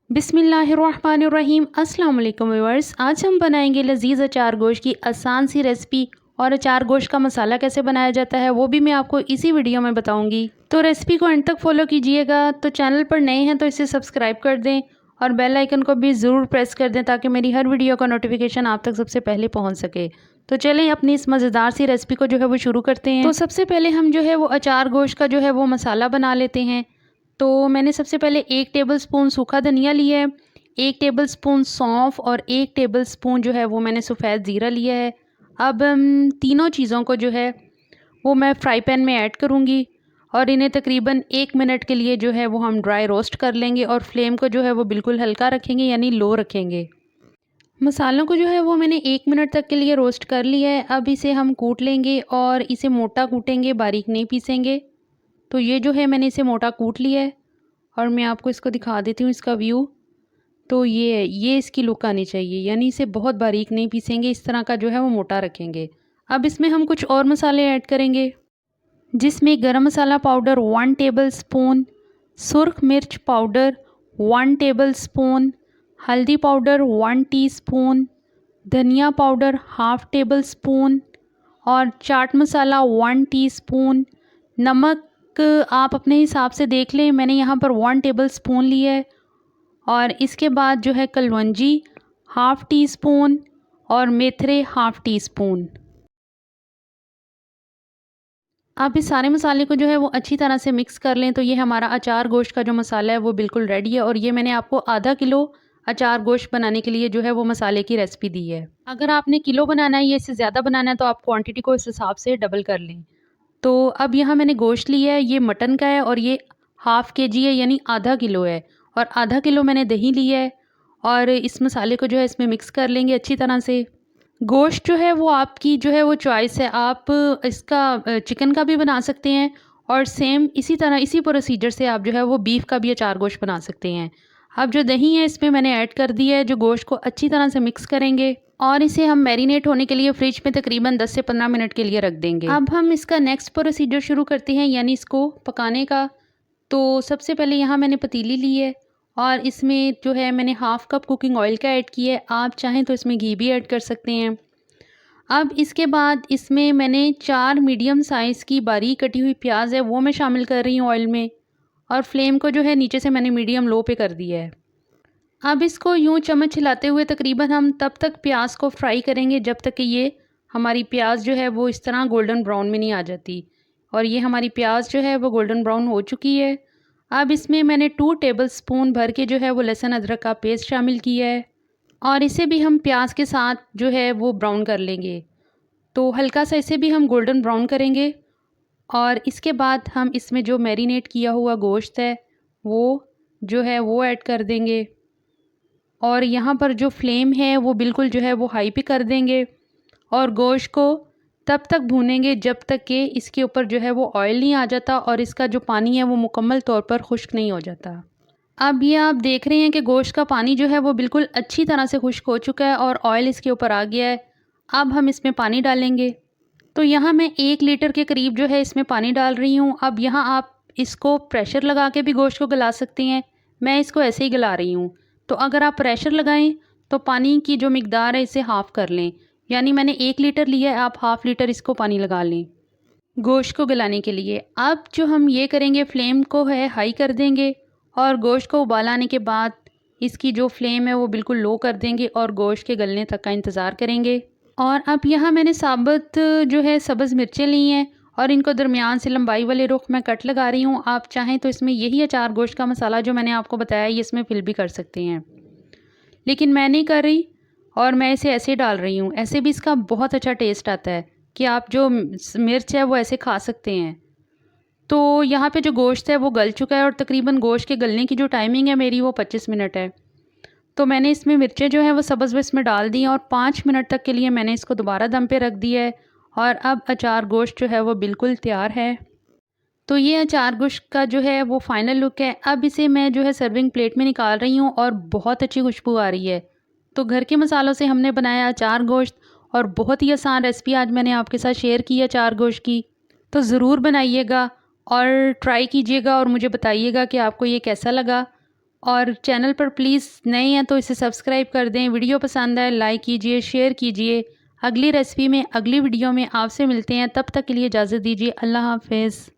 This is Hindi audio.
बिस्मिल्लाहिर्रहमानिर्रहीम। अस्सलाम वालेकुम व्यूअर्स। आज हम बनाएंगे लजीज़ अचार गोश्त की आसान सी रेसिपी। और अचार गोश्त का मसाला कैसे बनाया जाता है वो भी मैं आपको इसी वीडियो में बताऊंगी। तो रेसिपी को एंड तक फॉलो कीजिएगा। तो चैनल पर नए हैं तो इसे सब्सक्राइब कर दें और बेल आइकन को भी ज़रूर प्रेस कर दें ताकि मेरी हर वीडियो का नोटिफिकेशन आप तक सबसे पहले पहुँच सके। तो चलें अपनी इस मज़ेदार सी रेसिपी को जो है वो शुरू करते हैं। तो सबसे पहले हम जो है वो अचार गोश्त का जो है वो मसाला बना लेते हैं। तो मैंने सबसे पहले 1 टेबलस्पून सूखा धनिया लिया है, 1 टेबलस्पून सौंफ और 1 टेबलस्पून जो है वो मैंने सफ़ेद ज़ीरा लिया है। अब तीनों चीज़ों को जो है वो मैं फ्राई पैन में ऐड करूँगी और इन्हें तकरीबन 1 मिनट के लिए जो है वो हम ड्राई रोस्ट कर लेंगे और फ्लेम को जो है वो बिल्कुल हल्का रखेंगे यानी लो रखेंगे। मसालों को जो है वो मैंने 1 मिनट तक के लिए रोस्ट कर लिया है। अब इसे हम कूट लेंगे और इसे मोटा कूटेंगे, बारीक नहीं पीसेंगे। तो ये जो है मैंने इसे मोटा कूट लिया है और मैं आपको इसको दिखा देती हूँ इसका व्यू। तो ये है, ये इसकी लुक आनी चाहिए, यानी इसे बहुत बारीक नहीं पीसेंगे, इस तरह का जो है वो मोटा रखेंगे। अब इसमें हम कुछ और मसाले ऐड करेंगे जिसमें गरम मसाला पाउडर 1 टेबलस्पून, सुर्ख मिर्च पाउडर 1 टेबलस्पून, हल्दी पाउडर 1 टीस्पून, धनिया पाउडर हाफ़ टेबलस्पून और चाट मसाला 1 टीस्पून। नमक आप अपने हिसाब से देख लें, मैंने यहाँ पर 1 टेबलस्पून लिया है। और इसके बाद जो है कलवंजी हाफ़ टी स्पून और मेथरे हाफ़ टी स्पून। आप इस सारे मसाले को जो है वो अच्छी तरह से मिक्स कर लें। तो ये हमारा अचार गोश्त का जो मसाला है वो बिल्कुल रेडी है और ये मैंने आपको आधा किलो अचार गोश्त बनाने के लिए जो है वो मसाले की रेसिपी दी है। अगर आपने किलो बनाना है या इससे ज़्यादा बनाना है तो आप क्वांटिटी को इस हिसाब से डबल कर लें। तो अब यहाँ मैंने गोश्त लिया है, ये मटन का है और ये हाफ़ केजी है यानी आधा किलो है। और आधा किलो मैंने दही लिया है और इस मसाले को जो है इसमें मिक्स कर लेंगे अच्छी तरह से। गोश्त जो है वो आपकी जो है वो चॉइस है, आप इसका चिकन का भी बना सकते हैं और सेम इसी तरह इसी प्रोसीजर से आप जो है वो बीफ का भी अचार गोश्त बना सकते हैं। अब जो दही है इसमें मैंने ऐड कर दिया है, जो गोश्त को अच्छी तरह से मिक्स करेंगे और इसे हम मैरिनेट होने के लिए फ्रिज में तकरीबन 10 से 15 मिनट के लिए रख देंगे। अब हम इसका नेक्स्ट प्रोसीजर शुरू करते हैं यानी इसको पकाने का। तो सबसे पहले यहाँ मैंने पतीली ली है और इसमें जो है मैंने हाफ़ कप कुकिंग ऑयल का ऐड किया है, आप चाहें तो इसमें घी भी ऐड कर सकते हैं। अब इसके बाद इसमें मैंने 4 मीडियम साइज़ की बारीक कटी हुई प्याज है वो मैं शामिल कर रही हूँ ऑयल में और फ्लेम को जो है नीचे से मैंने मीडियम लो पे कर दिया है। अब इसको यूँ चम्मच हिलाते हुए तकरीबन हम तब तक प्याज को फ्राई करेंगे जब तक कि ये हमारी प्याज जो है वो इस तरह गोल्डन ब्राउन में नहीं आ जाती। और ये हमारी प्याज जो है वो गोल्डन ब्राउन हो चुकी है। अब इसमें मैंने 2 टेबलस्पून भर के जो है वो लहसुन अदरक का पेस्ट शामिल किया है और इसे भी हम प्याज के साथ जो है वो ब्राउन कर लेंगे। तो हल्का सा इसे भी हम गोल्डन ब्राउन करेंगे और इसके बाद हम इसमें जो मैरिनेट किया हुआ गोश्त है वो जो है वो ऐड कर देंगे और यहाँ पर जो फ्लेम है वो बिल्कुल जो है वो हाई पे कर देंगे और गोश्त को तब तक भूनेंगे जब तक कि इसके ऊपर जो है वो ऑयल नहीं आ जाता और इसका जो पानी है वो मुकम्मल तौर पर खुश्क नहीं हो जाता। अब ये आप देख रहे हैं कि गोश्त का पानी जो है वो बिल्कुल अच्छी तरह से खुश्क हो चुका है और ऑयल इसके ऊपर आ गया है। अब हम इसमें पानी डालेंगे। तो यहाँ मैं 1 लीटर के करीब जो है इसमें पानी डाल रही हूँ। अब यहाँ आप इसको प्रेशर लगा के भी गोश्त को गला सकती हैं, मैं इसको ऐसे ही गला रही हूँ। तो अगर आप प्रेशर लगाएं तो पानी की जो मिकदार है इसे हाफ़ कर लें, यानी मैंने 1 लीटर लिया है, आप हाफ़ लीटर इसको पानी लगा लें गोश्त को गलाने के लिए। अब जो हम ये करेंगे फ्लेम को है हाई कर देंगे और गोश्त को उबाल आने के बाद इसकी जो फ्लेम है वो बिल्कुल लो कर देंगे और गोश्त के गलने तक का इंतज़ार करेंगे। और अब यहाँ मैंने साबुत जो है सब्ज़ मिर्चें ली हैं और इनको दरमियान से लंबाई वाले रुख में कट लगा रही हूँ। आप चाहें तो इसमें यही अचार गोश्त का मसाला जो मैंने आपको बताया ये इसमें फिल भी कर सकते हैं, लेकिन मैं नहीं कर रही और मैं इसे ऐसे डाल रही हूँ। ऐसे भी इसका बहुत अच्छा टेस्ट आता है कि आप जो मिर्च है वो ऐसे खा सकते हैं। तो यहाँ पे जो गोश्त है वो गल चुका है और तकरीबन गोश्त के गलने की जो टाइमिंग है मेरी वो 25 मिनट है। तो मैंने इसमें मिर्चें जो हैं वो सब्ज़ इसमें डाल दी और 5 मिनट तक के लिए मैंने इसको दोबारा दम पे रख दिया है और अब अचार गोश्त जो है वो बिल्कुल तैयार है। तो ये अचार गोश्त का जो है वो फ़ाइनल लुक है। अब इसे मैं जो है सर्विंग प्लेट में निकाल रही हूँ और बहुत अच्छी खुशबू आ रही है। तो घर के मसालों से हमने बनाया अचार गोश्त और बहुत ही आसान रेसिपी आज मैंने आपके साथ शेयर की है अचार गोश्त की। तो ज़रूर बनाइएगा और ट्राई कीजिएगा और मुझे बताइएगा कि आपको ये कैसा लगा। और चैनल पर प्लीज़ नए हैं तो इसे सब्सक्राइब कर दें। वीडियो पसंद आए लाइक कीजिए, शेयर कीजिए। अगली रेसिपी में, अगली वीडियो में आपसे मिलते हैं। तब तक के लिए इजाज़त दीजिए। अल्लाह हाफ़िज़।